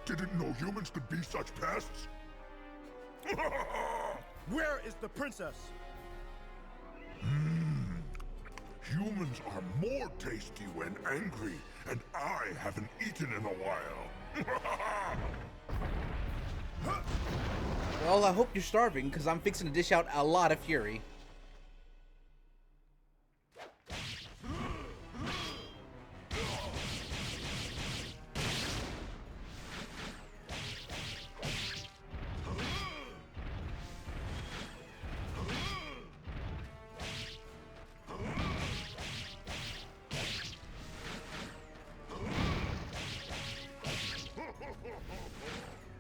Didn't know humans could be such pests. Where is the princess? Humans are more tasty when angry, and I haven't eaten in a while. Well, I hope you're starving, because I'm fixing to dish out a lot of fury.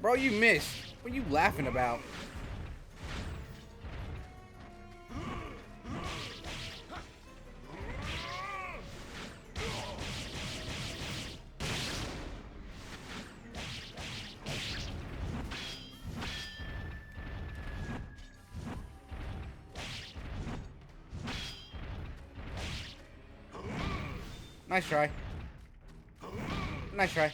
Bro, you missed. What are you laughing about? Nice try. Nice try.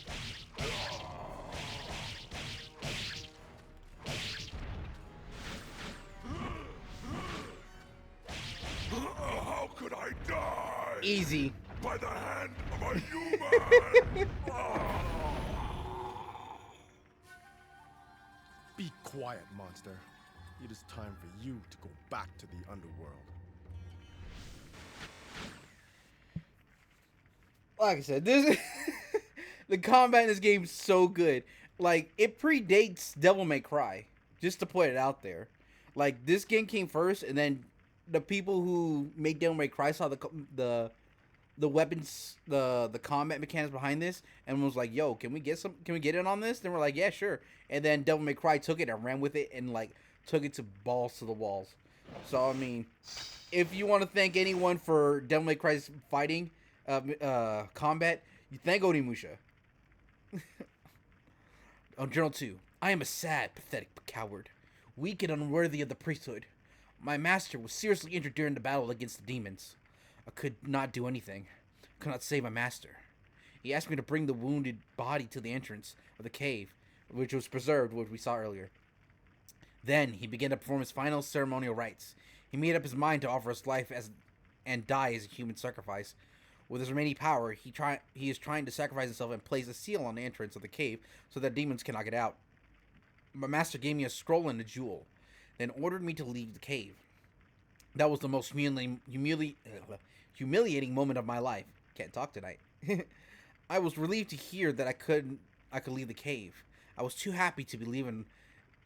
How could I die? Easy. By the hand of a human! Be quiet, monster. It is time for you to go back to the underworld. Like I said, this the combat in this game is so good. Like, it predates Devil May Cry, just to put it out there. Like, this game came first, and then the people who made Devil May Cry saw the weapons, the combat mechanics behind this, and was like, "Yo, can we get in on this?" Then we're like, "Yeah, sure." And then Devil May Cry took it and ran with it, and like took it to balls to the walls. So I mean, if you want to thank anyone for Devil May Cry's fighting combat, you thank Onimsha. On Journal 2, I am a sad, pathetic coward, weak and unworthy of the priesthood. My master was seriously injured during the battle against the demons. I could not do anything. Could not save my master. He asked me to bring the wounded body to the entrance of the cave, which was preserved, which we saw earlier. Then he began to perform his final ceremonial rites. He made up his mind to offer his life and die as a human sacrifice. With his remaining power, he is trying to sacrifice himself and place a seal on the entrance of the cave so that demons cannot get out. My master gave me a scroll and a jewel, then ordered me to leave the cave. That was the most humiliating moment of my life. Can't talk tonight. I was relieved to hear that I could leave the cave. I was too happy to be leaving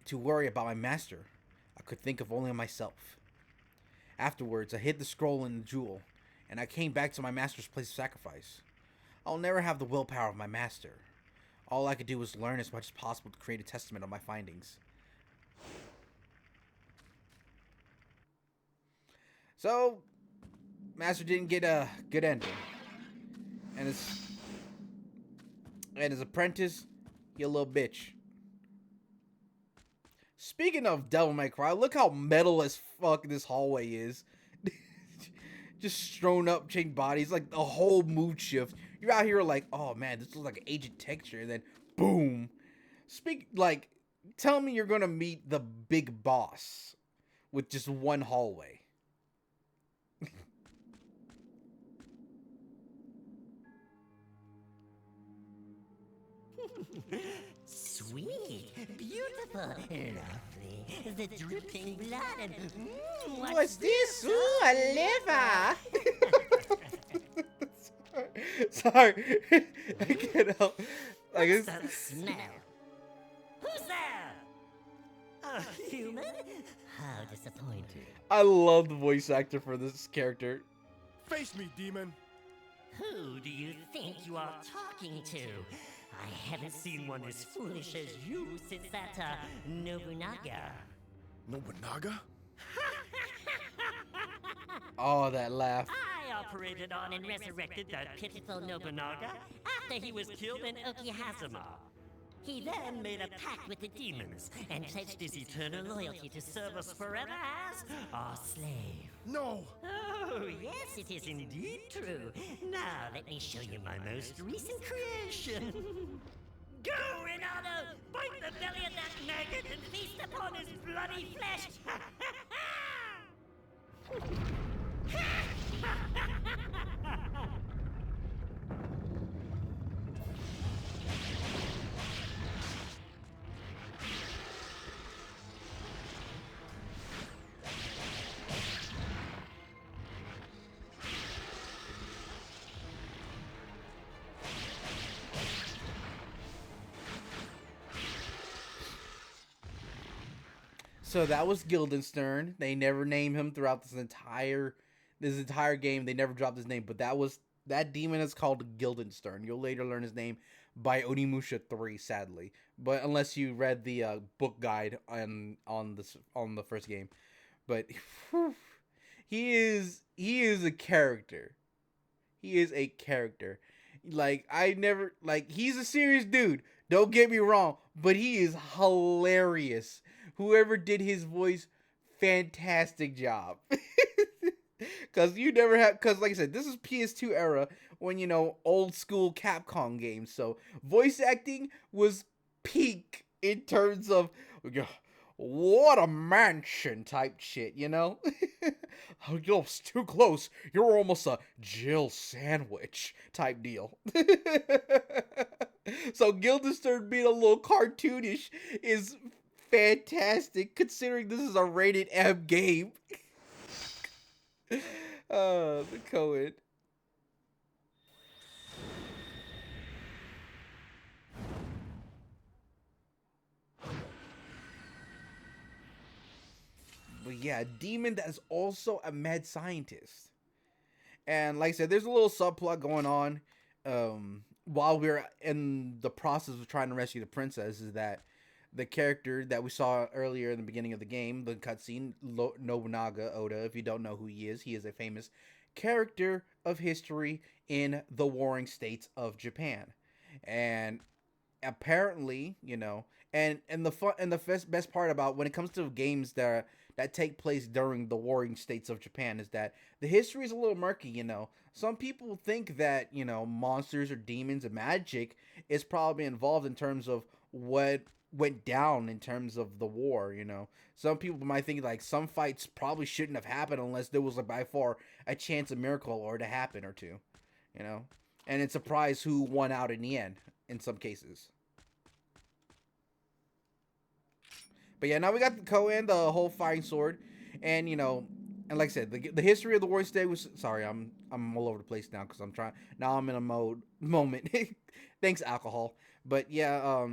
to worry about my master. I could think of only myself. Afterwards, I hid the scroll and the jewel, and I came back to my master's place of sacrifice. I'll never have the willpower of my master. All I could do was learn as much as possible to create a testament of my findings. So, master didn't get a good ending. And his apprentice, he a little bitch. Speaking of Devil May Cry, look how metal as fuck this hallway is. Just strewn up, chained bodies, like a whole mood shift. You're out here like, oh man, this looks like an aged texture, and then boom. Tell me you're gonna meet the big boss with just one hallway. Sweet, beautiful, lovely, the dripping blood and What's this? Ooh, a liver. Sorry. I can't help. Like, what's that smell? Who's there? A human? How disappointing. I love the voice actor for this character. Face me, demon. Who do you think you are talking to? I haven't seen one as foolish as you since that, Nobunaga. Nobunaga? Oh, that laugh. I operated on and resurrected that pitiful Nobunaga after he was killed in Okihazuma. He then made a pact with the demons and pledged his eternal loyalty to serve us forever as our slave. No! Oh, yes, it is indeed true. Now, let me show you my most recent creation. Go, Ronaldo! Bite the belly of that maggot and feast upon his bloody flesh! So that was Guildenstern. They never name him throughout this entire game. They never dropped his name, but that demon is called Guildenstern. You'll later learn his name by Onimsha 3, sadly. But unless you read the book guide on the first game, but whew, he is a character. He is a character. Like he's a serious dude. Don't get me wrong, but he is hilarious. Whoever did his voice, fantastic job. Cause like I said, this is PS2 era when, you know, old school Capcom games. So voice acting was peak in terms of what a mansion type shit, you know? Oh, you're too close. You're almost a Jill sandwich type deal. So Guildenstern being a little cartoonish is fantastic, considering this is a rated M game. The Cohen. But yeah, a demon that is also a mad scientist. And like I said, there's a little subplot going on while we're in the process of trying to rescue the princess, is that the character that we saw earlier in the beginning of the game, the cutscene, Nobunaga Oda, if you don't know who he is a famous character of history in the warring states of Japan. And apparently, you know, and the best part about when it comes to games that take place during the warring states of Japan is that the history is a little murky, you know. Some people think that, you know, monsters or demons and magic is probably involved in terms of what went down in terms of the war, you know. Some people might think like some fights probably shouldn't have happened unless there was like by far a chance a miracle or to happen or two, you know. And it's a surprise who won out in the end in some cases. But yeah, now we got the Kohen, the whole fighting sword, and you know, and like I said, the history of the warring state was. Sorry, I'm all over the place now because I'm trying. Now I'm in a moment. Thanks, alcohol. But yeah,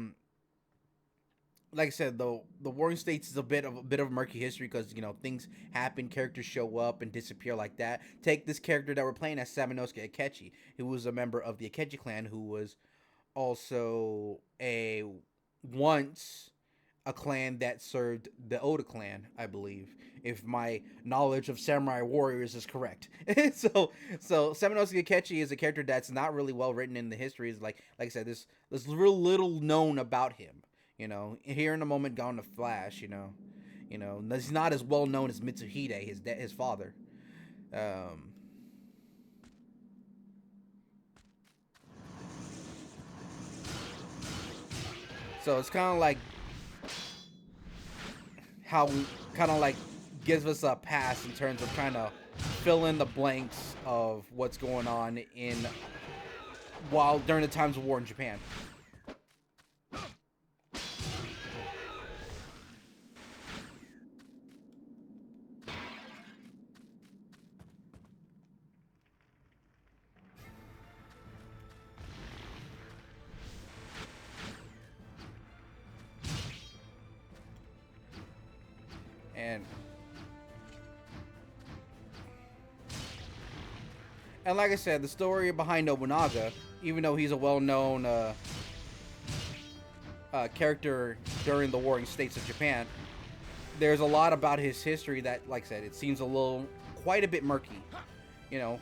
like I said, the warring states is a bit of murky history because, you know, things happen, characters show up and disappear like that. Take this character that we're playing as, Samanosuke Akechi, who was a member of the Akechi clan, who was also once a clan that served the Oda clan, I believe, if my knowledge of samurai warriors is correct. so Samanosuke Akechi is a character that's not really well written in the history. Is like I said, there's real little known about him. You know, here in a moment, gone to flash. You know, he's not as well known as Mitsuhide, his father. So it's kind of like how kind of like gives us a pass in terms of trying to fill in the blanks of what's going on during the times of war in Japan. And like I said, the story behind Nobunaga, even though he's a well-known character during the warring states of Japan, there's a lot about his history that, like I said, it seems quite a bit murky, you know,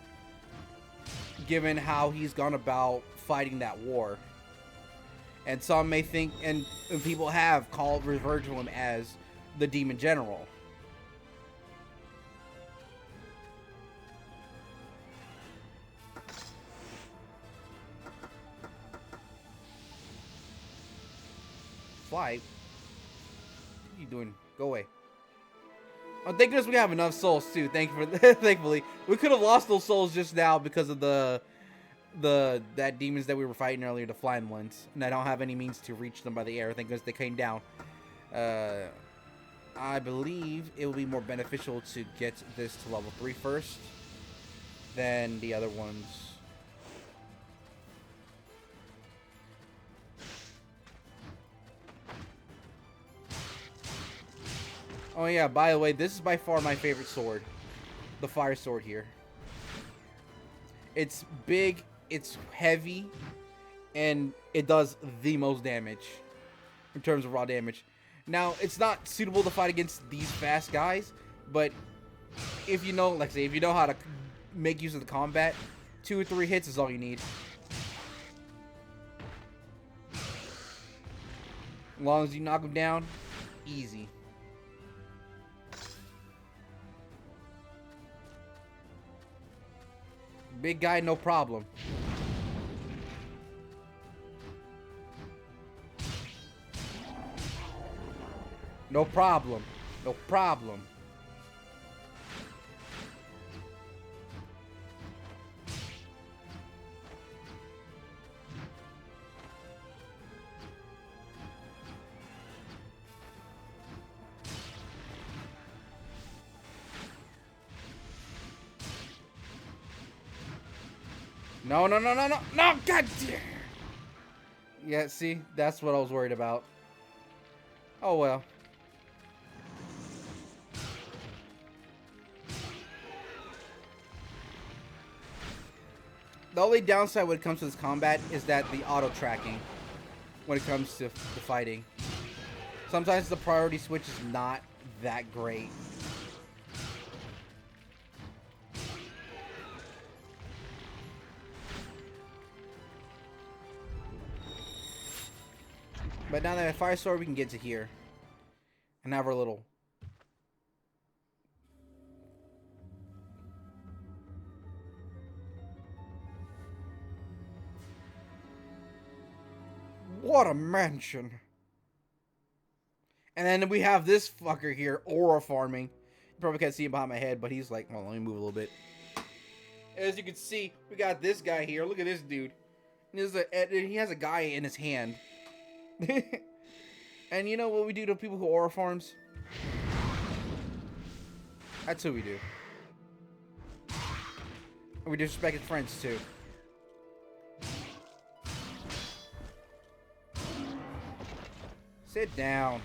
given how he's gone about fighting that war. And some may think, and people have referred to him as the Demon General. fly. What are you doing? Go away. Oh, thank goodness we have enough souls too. Thankfully, we could have lost those souls just now because of that demons that we were fighting earlier, the flying ones, and I don't have any means to reach them by the air. Thank goodness they came down. I believe it will be more beneficial to get this to level 3 first than the other ones. Oh yeah, by the way, this is by far my favorite sword. The fire sword here. It's big, it's heavy, and it does the most damage in terms of raw damage. Now, it's not suitable to fight against these fast guys, but if you know, like I say, if you know how to make use of the combat, 2 or 3 hits is all you need. As long as you knock them down, easy. Big guy, no problem. No problem. No problem. No, no, no, no, no, no, god damn. Yeah, see, that's what I was worried about. Oh well. The only downside when it comes to this combat is that the auto tracking when it comes to the fighting. Sometimes the priority switch is not that great. But now that I have fire sword, we can get to here and have our little. What a mansion! And then we have this fucker here, aura farming. You probably can't see him behind my head, but he's like, well, let me move a little bit. As you can see, we got this guy here. Look at this dude. He has a guy in his hand. And you know what we do to people who aura farms? That's who we do. And we disrespect his friends too. Sit down.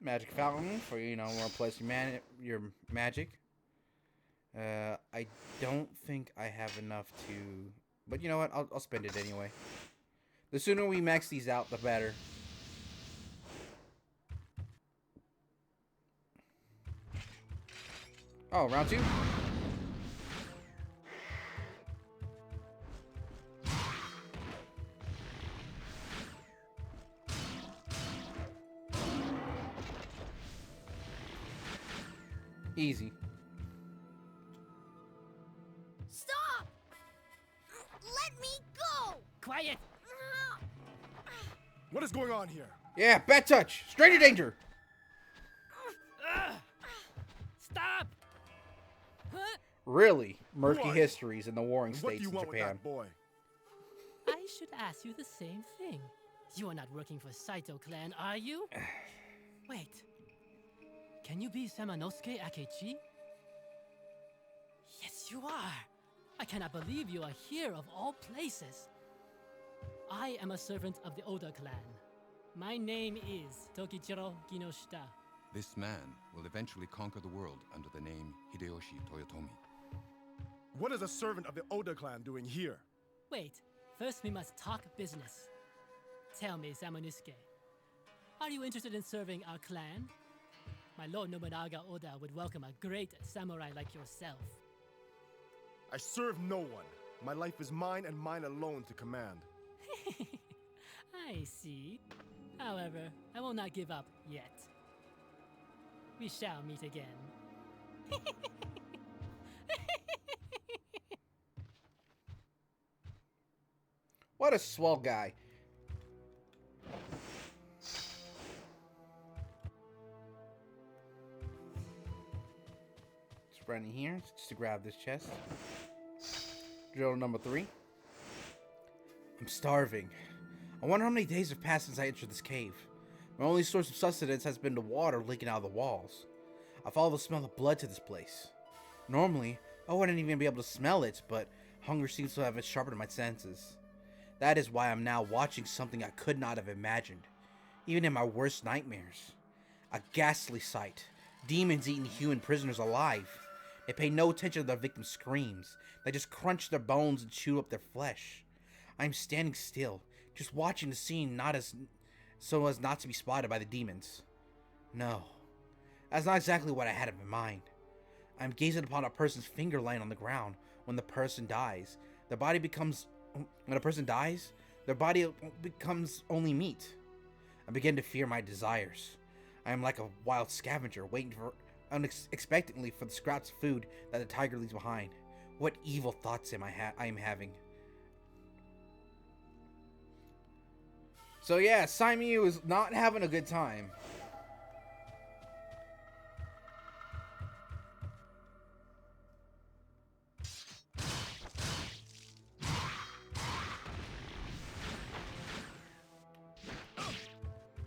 Magic fountain for, you know, where to place your magic. I don't think I have enough to, but you know what? I'll spend it anyway. The sooner we max these out, the better. Oh, round 2. Easy. Stop! Let me go! Quiet! What is going on here? Yeah, bad touch. Stranger danger. Stop! Really murky What? histories in the warring What do states you in want with Japan. that boy? I should ask you the same thing. You are not working for Saito clan, are you? Wait. Can you be Samanosuke Akechi? Yes, you are. I cannot believe you are here of all places. I am a servant of the Oda clan. My name is Tokichiro Kinoshita. This man will eventually conquer the world under the name Hideyoshi Toyotomi. What is a servant of the Oda clan doing here? Wait, first we must talk business. Tell me, Samanosuke, are you interested in serving our clan? My Lord Nobunaga Oda would welcome a great samurai like yourself. I serve no one. My life is mine and mine alone to command. I see. However, I will not give up yet. We shall meet again. What a swell guy. Just run in here just to grab this chest. Drill number 3. I'm starving. I wonder how many days have passed since I entered this cave. My only source of sustenance has been the water leaking out of the walls. I follow the smell of blood to this place. Normally, I wouldn't even be able to smell it, but hunger seems to have sharpened my senses. That is why I'm now watching something I could not have imagined, even in my worst nightmares. A ghastly sight. Demons eating human prisoners alive. They pay no attention to their victims' screams. They just crunch their bones and chew up their flesh. I am standing still, just watching the scene so as not to be spotted by the demons. No, that's not exactly what I had in mind. I am gazing upon a person's finger lying on the ground. When the person dies, when a person dies, their body becomes only meat. I begin to fear my desires. I am like a wild scavenger waiting unexpectedly for the scraps of food that the tiger leaves behind. What evil thoughts I am having? So yeah, Simu is not having a good time.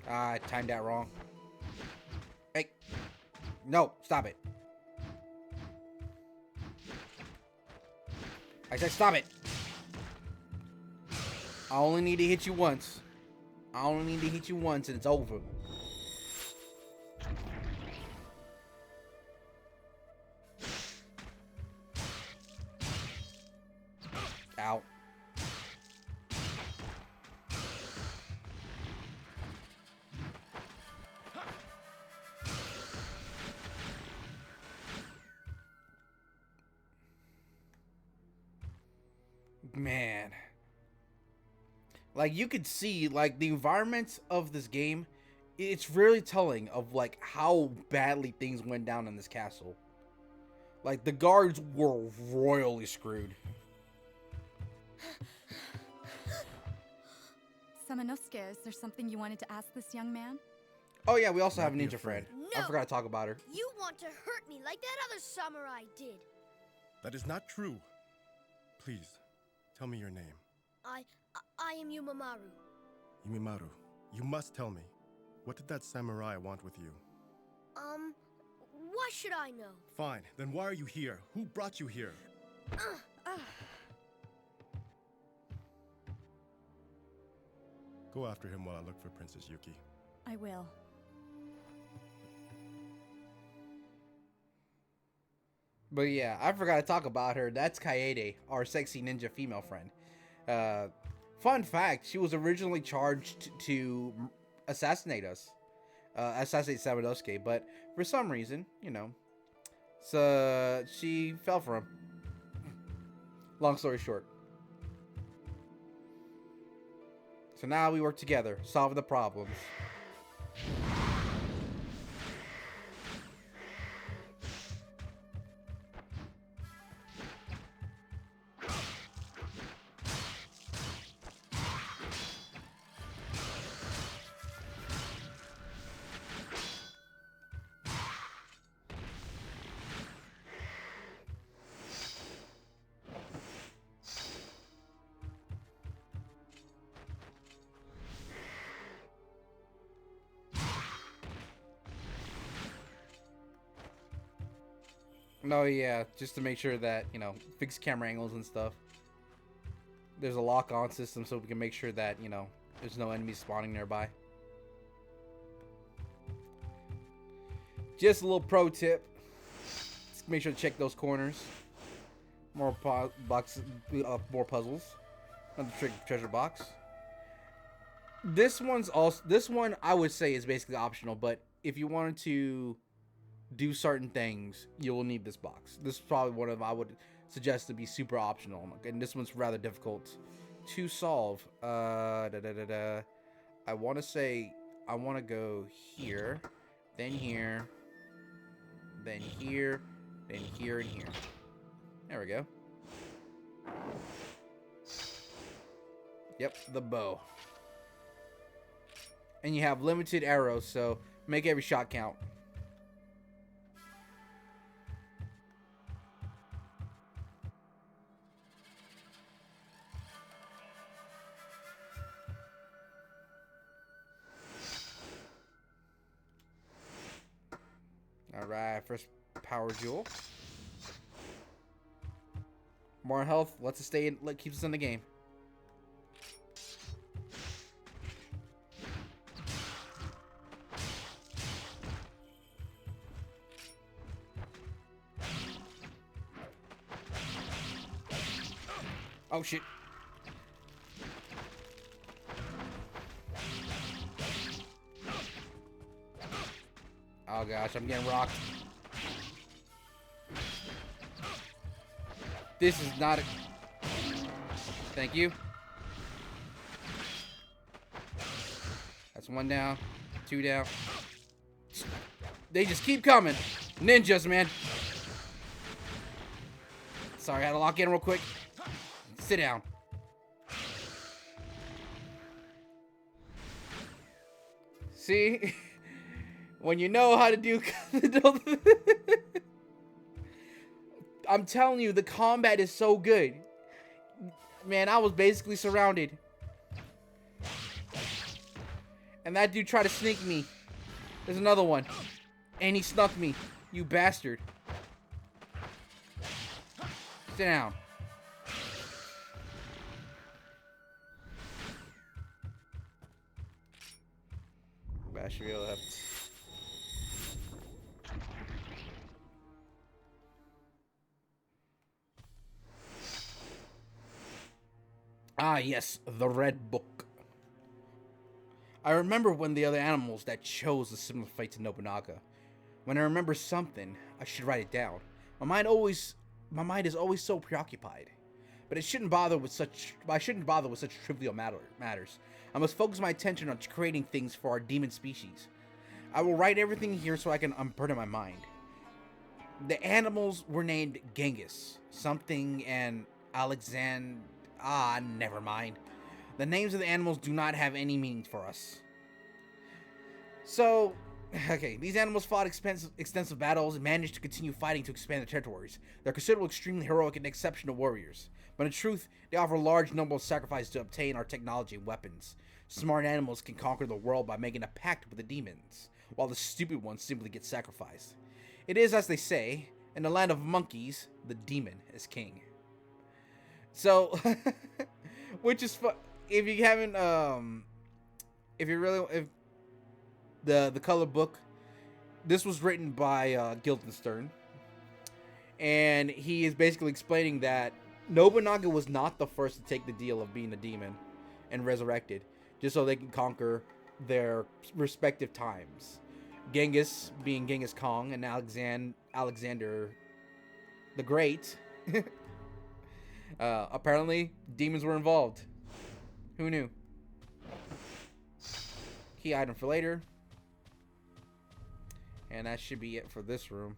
I timed that wrong. Hey. No, stop it. I said stop it. I only need to hit you once. I only need to hit you once and it's over. Ow. Man. Like, you could see, like, the environments of this game, it's really telling of, like, how badly things went down in this castle. Like, the guards were royally screwed. Samanosuke, is there something you wanted to ask this young man? Oh, yeah, we also have a Not be ninja friend. No. I forgot to talk about her. You want to hurt me like that other samurai did. That is not true. Please, tell me your name. I am Yumamaru. Yumimaru, you must tell me. What did that samurai want with you? Why should I know? Fine, then why are you here? Who brought you here? Go after him while I look for Princess Yuki. I will. But yeah, I forgot to talk about her. That's Kaede, our sexy ninja female friend. Fun fact, she was originally charged to assassinate us. Assassinate Samanosuke, but for some reason, you know, so she fell for him. Long story short. So now we work together, solving the problems. No, yeah, just to make sure that, you know, fix camera angles and stuff. There's a lock-on system so we can make sure that, you know, there's no enemies spawning nearby. Just a little pro tip. Just make sure to check those corners. More more puzzles. Another treasure box. This one I would say is basically optional, but if you wanted to do certain things, you will need this box. This is probably one of them I would suggest to be super optional, and this one's rather difficult to solve. I want to say I want to go here, then here, then here, then here, and here. There we go. Yep, the bow. And you have limited arrows, so make every shot count. Alright, first power jewel. More health, lets us stay in, keeps us in the game. Oh shit. Oh gosh, I'm getting rocked. This is not a... Thank you. That's one down, two down. They just keep coming. Ninjas, man. Sorry, I had to lock in real quick. Sit down. See? When you know how to do... I'm telling you, the combat is so good. Man, I was basically surrounded. And that dude tried to sneak me. There's another one. And he snuck me. You bastard. Sit down. I should be able to have... Ah, yes, the Red Book. I remember when the other animals that chose a similar fate to Nobunaga. When I remember something, I should write it down. My mind is always so preoccupied. But I shouldn't bother with such trivial matters. I must focus my attention on creating things for our demon species. I will write everything here so I can unburden my mind. The animals were named Genghis, something, and Alexander. Ah, never mind. The names of the animals do not have any meaning for us. So, okay, these animals fought extensive battles and managed to continue fighting to expand their territories. They're considered extremely heroic and exceptional warriors. But in truth, they offer large number of sacrifices to obtain our technology and weapons. Smart animals can conquer the world by making a pact with the demons, while the stupid ones simply get sacrificed. It is as they say, in the land of monkeys, the demon is king. So, which is if you haven't, if the color book, this was written by Guildenstern, and he is basically explaining that Nobunaga was not the first to take the deal of being a demon and resurrected, just so they can conquer their respective times. Genghis being Genghis Khan and Alexander the Great. Apparently, demons were involved. Who knew? Key item for later. And that should be it for this room.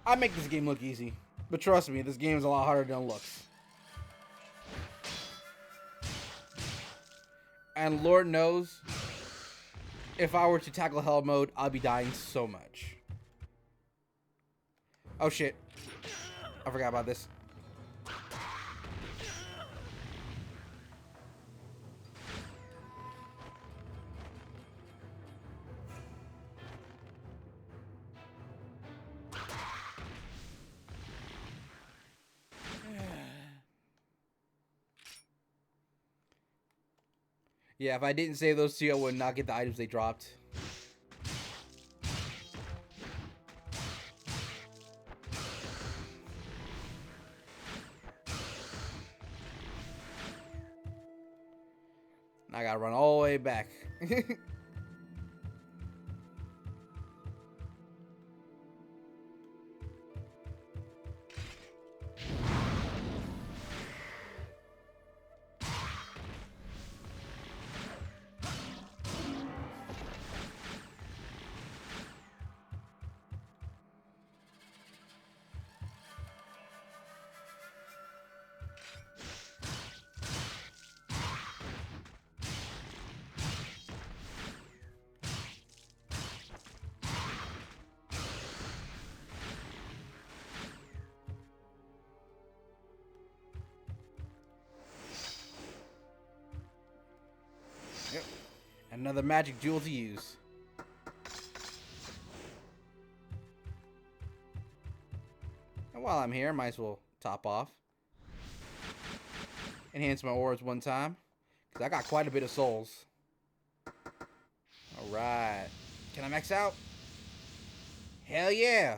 I make this game look easy, but trust me, this game is a lot harder than it looks. And Lord knows, if I were to tackle hell mode, I'd be dying so much. Oh shit. I forgot about this. Yeah, if I didn't save those two, I would not get the items they dropped. I gotta run all the way back. Yep. Another magic jewel to use. And while I'm here, might as well top off. Enhance my orbs one time, because I got quite a bit of souls. Alright. Can I max out? Hell yeah!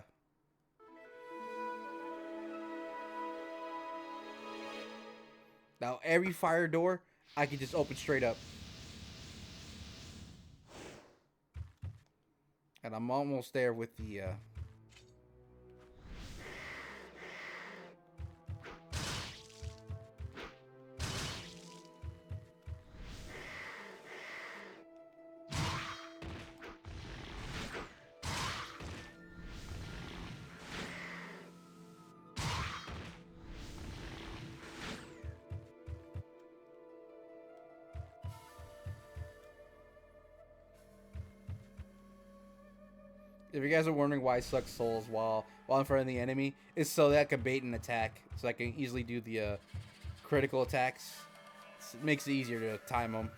Now every fire door, I can just open straight up. And I'm almost there with the, If you guys are wondering why I suck souls while in front of the enemy, it's so that I can bait an attack. So I can easily do the critical attacks. It makes it easier to time them.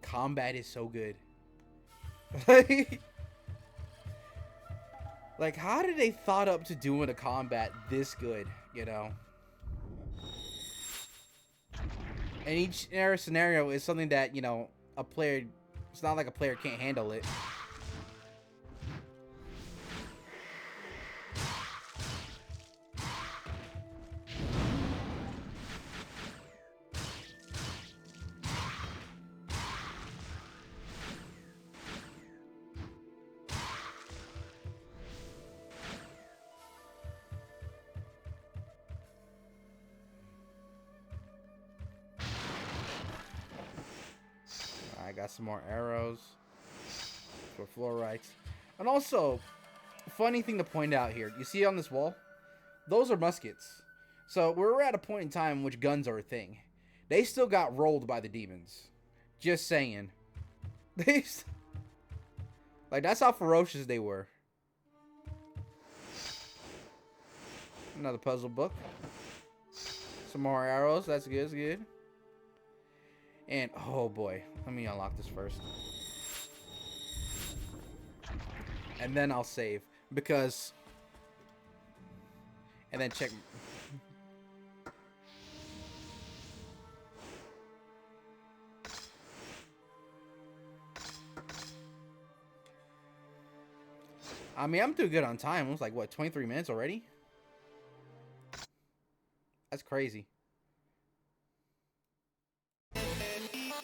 Combat is so good. Like, how did they thought up to doing a combat this good, you know? And each scenario is something that, you know, a player, it's not like a player can't handle it. I got some more arrows for fluorites. And also, funny thing to point out here, you see on this wall? Those are muskets. So we're at a point in time in which guns are a thing. They still got rolled by the demons. Just saying. Like, that's how ferocious they were. Another puzzle book. Some more arrows. That's good. That's good. And, oh boy, let me unlock this first. And then I'll save. Because... And then check... I mean, I'm too good on time. It was like, what, 23 minutes already? That's crazy.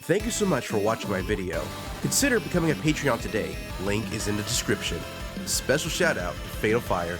Thank you so much for watching my video. Consider becoming a Patreon today. Link is in the description. Special shout out to Fatal Fire.